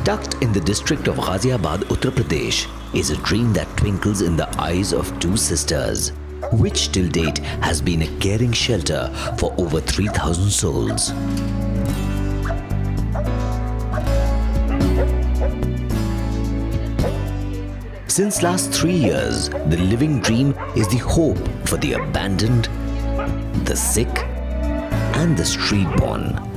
Tucked in the district of Ghaziabad, Uttar Pradesh, is a dream that twinkles in the eyes of two sisters, which till date has been a caring shelter for over 3,000 souls. Since last 3 years, the living dream is the hope for the abandoned, the sick, and the street-born.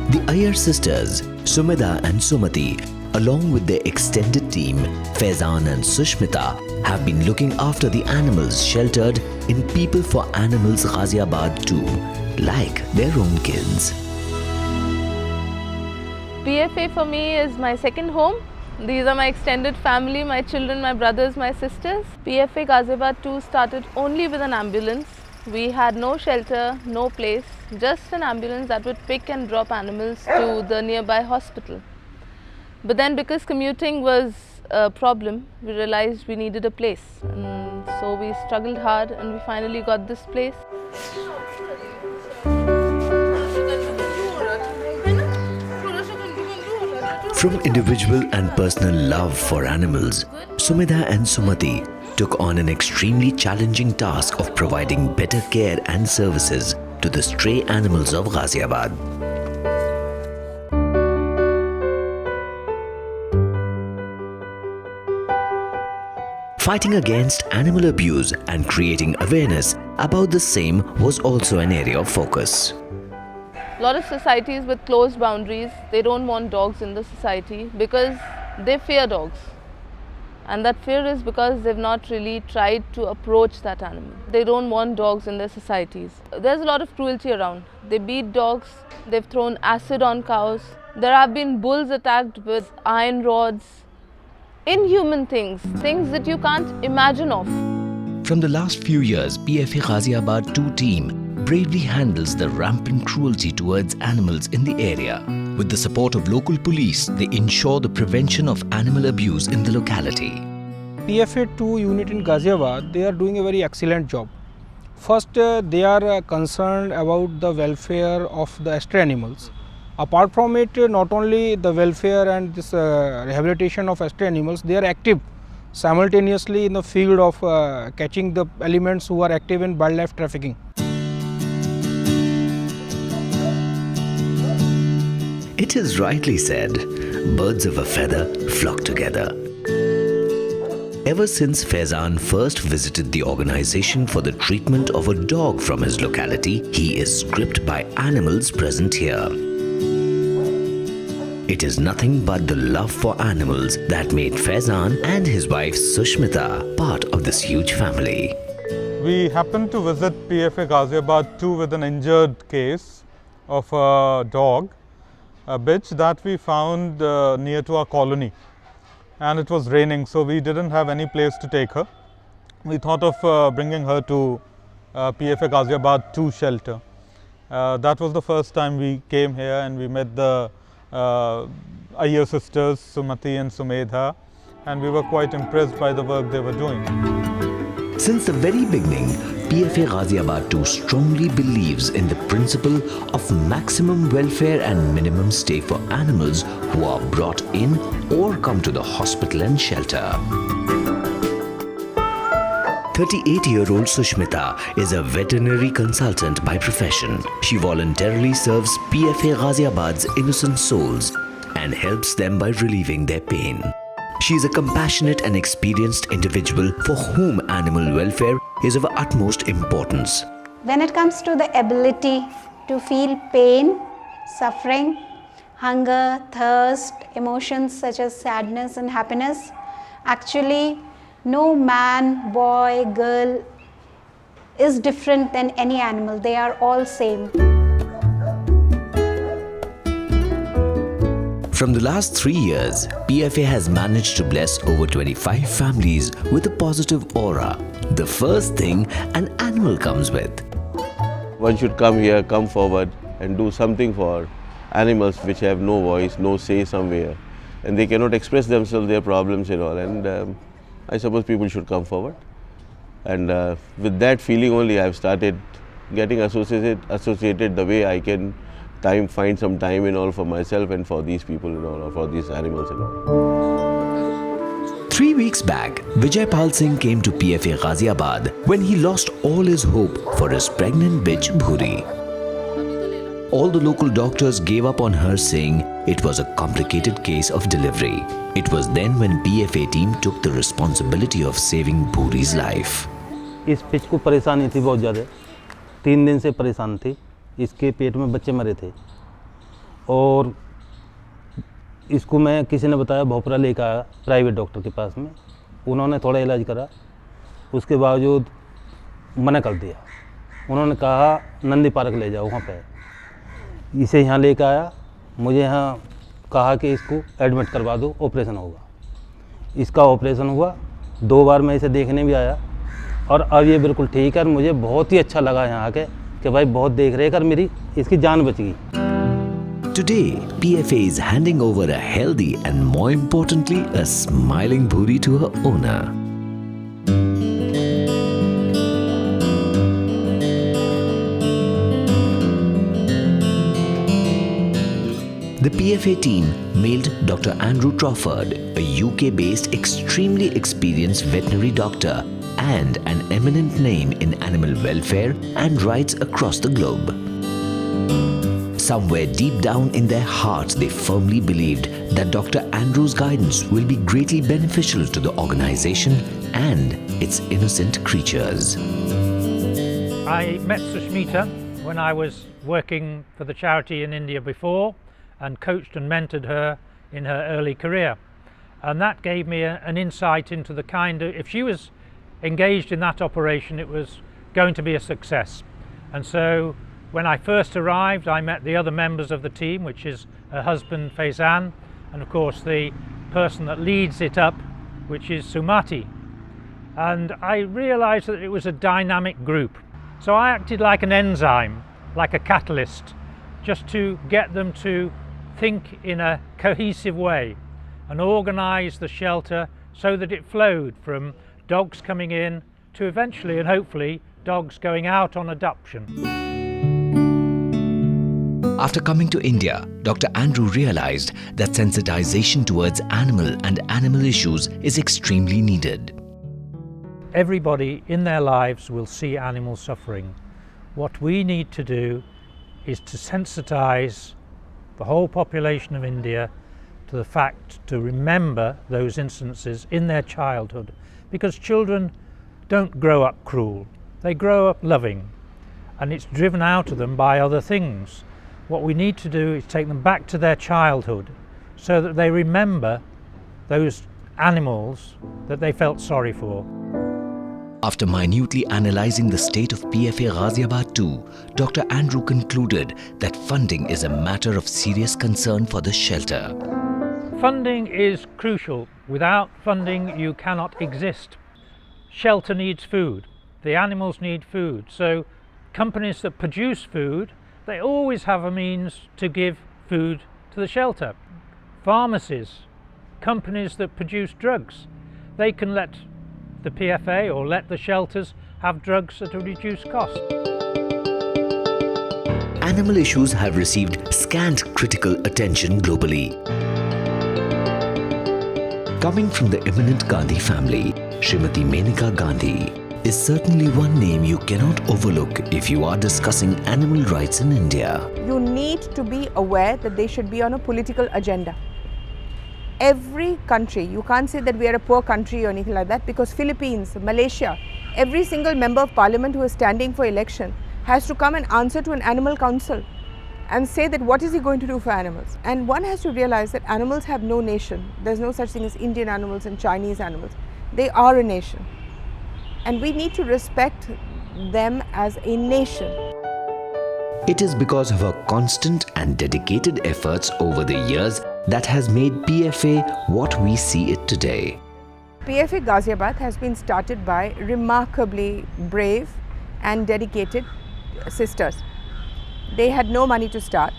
The Iyer sisters, Sumedha and Sumati, along with their extended team, Faizan and Sushmita, have been looking after the animals sheltered in People for Animals Ghaziabad too, like their own kids. PFA for me is my second home. These are my extended family, my children, my brothers, my sisters. PFA Ghaziabad 2 started only with an ambulance. We had no shelter, no place, just an ambulance that would pick and drop animals to the nearby hospital. But then because commuting was a problem, we realized we needed a place. And so we struggled hard and we finally got this place. From individual and personal love for animals, Sumedha and Sumati took on an extremely challenging task of providing better care and services to the stray animals of Ghaziabad. Fighting against animal abuse and creating awareness about the same was also an area of focus. A lot of societies with closed boundaries, they don't want dogs in the society because they fear dogs. And that fear is because they've not really tried to approach that animal. They don't want dogs in their societies. There's a lot of cruelty around. They beat dogs, they've thrown acid on cows. There have been bulls attacked with iron rods. Inhuman things, things that you can't imagine of. From the last few years, PFA Ghaziabad 2 team bravely handles the rampant cruelty towards animals in the area. With the support of local police, they ensure the prevention of animal abuse in the locality. PFA 2 unit in Ghaziabad, they are doing a very excellent job. First, they are concerned about the welfare of the stray animals. Apart from it, not only the welfare and this rehabilitation of stray animals, they are active simultaneously in the field of catching the elements who are active in wildlife trafficking. It is rightly said, birds of a feather flock together. Ever since Faizan first visited the organization for the treatment of a dog from his locality, he is gripped by animals present here. It is nothing but the love for animals that made Faizan and his wife Sushmita part of this huge family. We happened to visit PFA Ghaziabad 2 with an injured case of a dog, a bitch that we found near to our colony, and it was raining, so we didn't have any place to take her. We thought of bringing her to PFA Ghaziabad 2 shelter. That was the first time we came here, and we met the Iyer sisters, Sumati and Sumedha, and we were quite impressed by the work they were doing. Since the very beginning, PFA Ghaziabad 2 strongly believes in the principle of maximum welfare and minimum stay for animals who are brought in or come to the hospital and shelter. 38-year-old Sushmita is a veterinary consultant by profession. She voluntarily serves PFA Ghaziabad's innocent souls and helps them by relieving their pain. She is a compassionate and experienced individual for whom animal welfare is of utmost importance. When it comes to the ability to feel pain, suffering, hunger, thirst, emotions such as sadness and happiness, actually no man, boy, girl is different than any animal. They are all same. From the last 3 years, PFA has managed to bless over 25 families with a positive aura. The first thing an animal comes with. One should come here, come forward and do something for animals which have no voice, no say somewhere, and they cannot express themselves, their problems and all, and I suppose people should come forward. And with that feeling only I have started getting associated the way I can find some time and all for myself and for these people and all, or for these animals and all. 3 weeks back, Vijay Pal Singh came to PFA Ghaziabad when he lost all his hope for his pregnant bitch Bhuri. All the local doctors gave up on her, saying it was a complicated case of delivery. It was then when PFA team took the responsibility of saving Bhuri's life. इस pitch को परेशानी थी बहुत ज़्यादा, 3 दिन से परेशान थी। इसके पेट में बच्चे मरे थे और इसको मैं किसी ने बताया भोपरा लेकर आया प्राइवेट डॉक्टर के पास में। उन्होंने थोड़ा इलाज करा, उसके बावजूद मना कर दिया। उन्होंने कहा नंदी पार्क ले जाओ, वहाँ पे इसे यहाँ लेकर आया। मुझे यहाँ कहा कि इसको एडमिट करवा दो, ऑपरेशन होगा। इसका ऑपरेशन हुआ, 2 बार मैं इसे देखने भी आया और अब ये बिल्कुल ठीक है। और मुझे बहुत ही अच्छा लगा यहाँ आके कि भाई बहुत देख रेख कर मेरी इसकी जान बच गई। Today, PFA is handing over a healthy and, more importantly, a smiling Bhuri to her owner. The PFA team mailed Dr. Andrew Trafford, a UK-based extremely experienced veterinary doctor and an eminent name in animal welfare and rights across the globe. Somewhere deep down in their hearts, they firmly believed that Dr. Andrew's guidance will be greatly beneficial to the organization and its innocent creatures. I met Sushmita when I was working for the charity in India before and coached and mentored her in her early career. And that gave me an insight into the kind of, if she was engaged in that operation, it was going to be a success. And so when I first arrived, I met the other members of the team, which is her husband Faraz, and of course the person that leads it up, which is Sumati. And I realized that it was a dynamic group. So I acted like an enzyme, like a catalyst, just to get them to think in a cohesive way and organize the shelter so that it flowed from dogs coming in to eventually and hopefully dogs going out on adoption. After coming to India, Dr. Andrew realized that sensitization towards animal and animal issues is extremely needed. Everybody in their lives will see animal suffering. What we need to do is to sensitize the whole population of India to the fact to remember those instances in their childhood, because children don't grow up cruel, they grow up loving, and it's driven out of them by other things. What we need to do is take them back to their childhood so that they remember those animals that they felt sorry for. After minutely analyzing the state of PFA Ghaziabad 2, Dr. Andrew concluded that funding is a matter of serious concern for the shelter. Funding is crucial. Without funding, you cannot exist. Shelter needs food. The animals need food. So companies that produce food, they always have a means to give food to the shelter. Pharmacies, companies that produce drugs, they can let the PFA or let the shelters have drugs at a reduced cost. Animal issues have received scant critical attention globally. Coming from the eminent Gandhi family, Srimati Menaka Gandhi is certainly one name you cannot overlook if you are discussing animal rights in India. You need to be aware that they should be on a political agenda. Every country, you can't say that we are a poor country or anything like that, because Philippines, Malaysia, every single member of parliament who is standing for election has to come and answer to an animal council and say that what is he going to do for animals. And one has to realize that animals have no nation. There's no such thing as Indian animals and Chinese animals. They are a nation. And we need to respect them as a nation. It is because of her constant and dedicated efforts over the years that has made PFA what we see it today. PFA Ghaziabad has been started by remarkably brave and dedicated sisters. They had no money to start,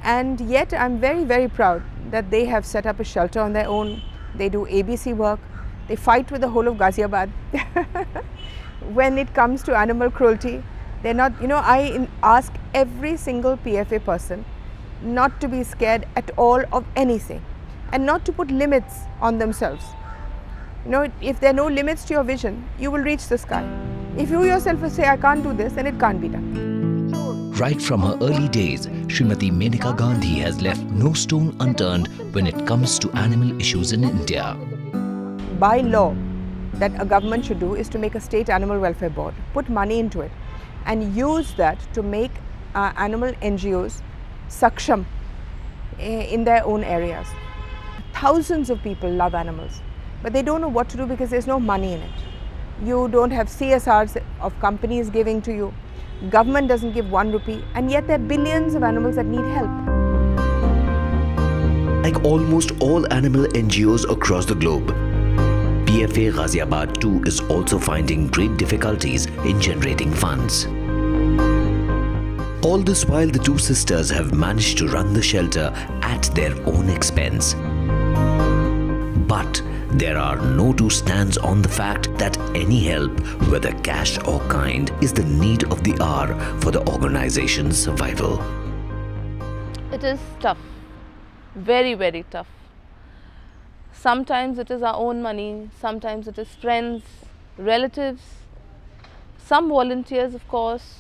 and yet I'm very, very proud that they have set up a shelter on their own. They do ABC work. They fight with the whole of Ghaziabad when it comes to animal cruelty. They're not, I ask every single PFA person not to be scared at all of anything and not to put limits on themselves. If there are no limits to your vision, you will reach the sky. If you yourself will say, I can't do this, then it can't be done. Right from her early days, Srimati Menaka Gandhi has left no stone unturned when it comes to animal issues in India. By law, that a government should do is to make a state animal welfare board, put money into it and use that to make animal NGOs saksham in their own areas. Thousands of people love animals, but they don't know what to do because there's no money in it. You don't have CSRs of companies giving to you. Government doesn't give 1 rupee, and yet there are billions of animals that need help. Like almost all animal NGOs across the globe, PFA Ghaziabad too is also finding great difficulties in generating funds. All this while, the two sisters have managed to run the shelter at their own expense. But there are no two stands on the fact that any help, whether cash or kind, is the need of the hour for the organization's survival. It is tough, very, very tough. Sometimes it is our own money, sometimes it is friends, relatives, some volunteers, of course.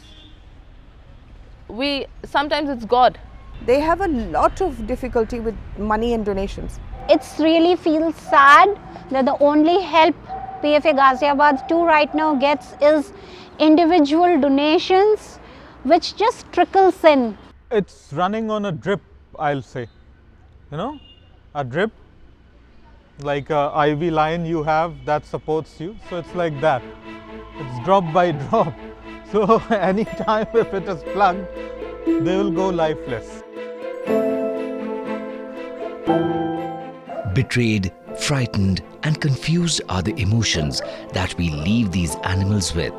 Sometimes it's God. They have a lot of difficulty with money and donations. It's really feels sad that the only help PFA Ghaziabad 2 right now gets is individual donations, which just trickles in. It's running on a drip, I'll say. A drip, like a IV line you have that supports you. So it's like that. It's drop by drop. So anytime if it is plugged, they will go lifeless. Betrayed, frightened, and confused are the emotions that we leave these animals with.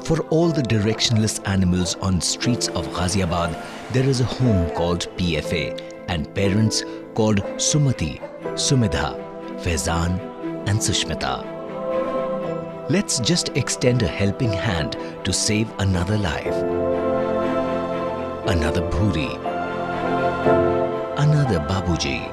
For all the directionless animals on streets of Ghaziabad, there is a home called PFA and parents called Sumati, Sumedha, Faizan, and Sushmita. Let's just extend a helping hand to save another life, another Bhuri, another Babuji.